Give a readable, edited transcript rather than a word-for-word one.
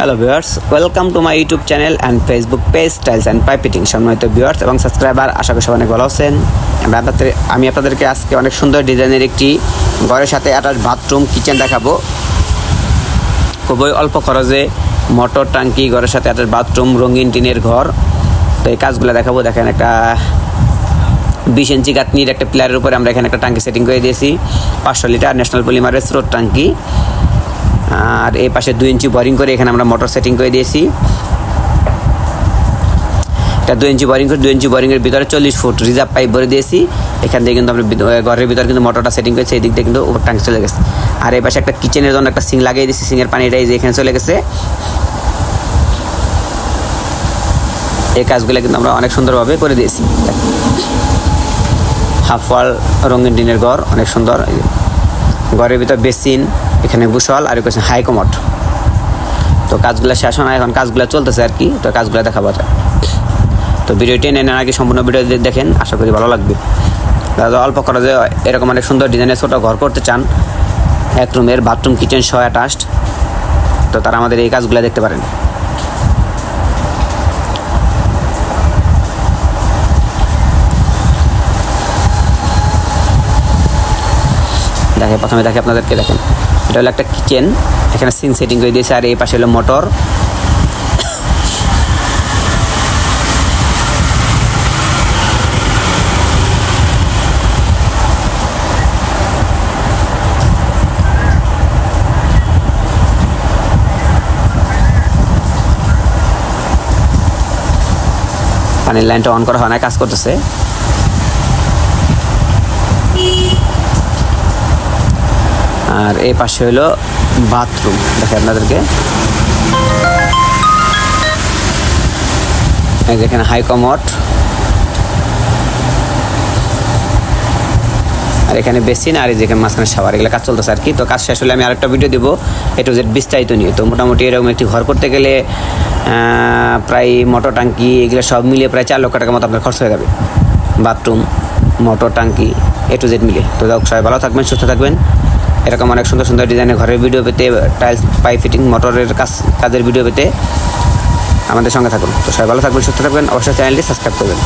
Hello viewers, welcome to my YouTube channel and Facebook page tiles and pipe fitting. সম্মানিত viewers এবং subscriber, আশা করি সবাই অনেক ভালো আছেন। আমি আপনাদেরকে আজকে অনেক সুন্দর ডিজাইনের একটি ঘরের সাথে অ্যাটাচ বাথরুম কিচেন দেখাবো। খুবই অল্প খরচে মোটর ট্যাঙ্কি, ঘরের সাথে অ্যাটাচ বাথরুম, রঙিন টিনের ঘর। তো এই কাজগুলো দেখাবো। দেখেন, একটা 20 ইঞ্চি গাঁথনির একটা পিলারের উপরে আমরা এখানে একটা ট্যাঙ্কি সেটিং করে দিয়েছি। 500 লিটার ন্যাশনাল পলিমারের স্রোত ট্যাঙ্কি। আর এই পাশে 2 ইঞ্চি বোরিং করে এখানে আমরা মোটর সেটিং করে দিয়েছি। এটা 2 ইঞ্চি বোরিং করে 2 ইঞ্চি বোরিংয়ের ভিতরে 40 ফুট রিজার্ভ পাইপ ভরে দিয়েছি। এখান থেকে কিন্তু আমরা ঘরের ভিতরে কিন্তু মোটরটা সেটিং করেছি। এই দিক থেকে কিন্তু উপর ট্যাঙ্কি চলে গেছে। আর এই পাশে একটা কিচেনের জন্য একটা সিং লাগিয়ে দিয়েছি। সিংয়ের পানিটা এই যে এখানে চলে গেছে। এই কাজগুলো কিন্তু আমরা অনেক সুন্দরভাবে করে দিয়েছি। হাফ ওয়াল রঙিন টিনের ঘর, অনেক সুন্দর। ঘরের ভিতর বেসিন, এখানে গুসল, আর এখানে হাই কমোড। তো কাজগুলো শেষ হয় না, এখন কাজগুলো চলতেছে আর কি। তো কাজগুলো দেখাবো। তো ভিডিওটি নেওয়ার আগে সম্পূর্ণ ভিডিও দেখেন, আশা করি ভালো লাগবে। দাদা অল্প খরচে এরকম অনেক সুন্দর ডিজাইনের ছোটো ঘর করতে চান, 1 রুমের বাথরুম কিচেন সহ অ্যাটাচড, তো তারা আমাদের এই কাজগুলো দেখতে পারেন। প্রথমে আপনাদেরকে দেখেন, এটা হলো একটা কিচেন। এখানে সিং সেটিং করে দিয়েছে। আর এই পাশে হলো মোটর। পানির লাইনটা অন করা হয় না, কাজ করতেছে। আর এই পাশে হলো বাথরুম। দেখে আপনাদেরকে, এখানে হাই কমোড, আর এখানে বেসিন, আর এই যেখানে মাঝখানে শাওয়ার। এগুলো কাজ চলতেছে আর কি। তো কাজ শেষ হলে আমি আরেকটা ভিডিও দেবো A to Z বিস্তারিত নিয়ে। তো মোটামুটি এরকম একটি ঘর করতে গেলে প্রায় মোটর ট্যাঙ্কি এগুলো সব মিলিয়ে প্রায় 4 লক্ষ টাকার মতো আপনার খরচ হয়ে যাবে। বাথরুম, মোটর ট্যাঙ্কি, A to Z মিলিয়ে। তো সবাই ভালো থাকবেন, সুস্থ থাকবেন। এরকম অনেক সুন্দর সুন্দর ডিজাইনের ঘরের ভিডিও পেতে, টাইলস পাইপ ফিটিং মোটরের কাজের ভিডিও পেতে আমাদের সঙ্গে থাকুন। তো সবাই ভালো থাকবেন, সুস্থ থাকবেন। অবশ্যই চ্যানেলটি সাবস্ক্রাইব করবেন।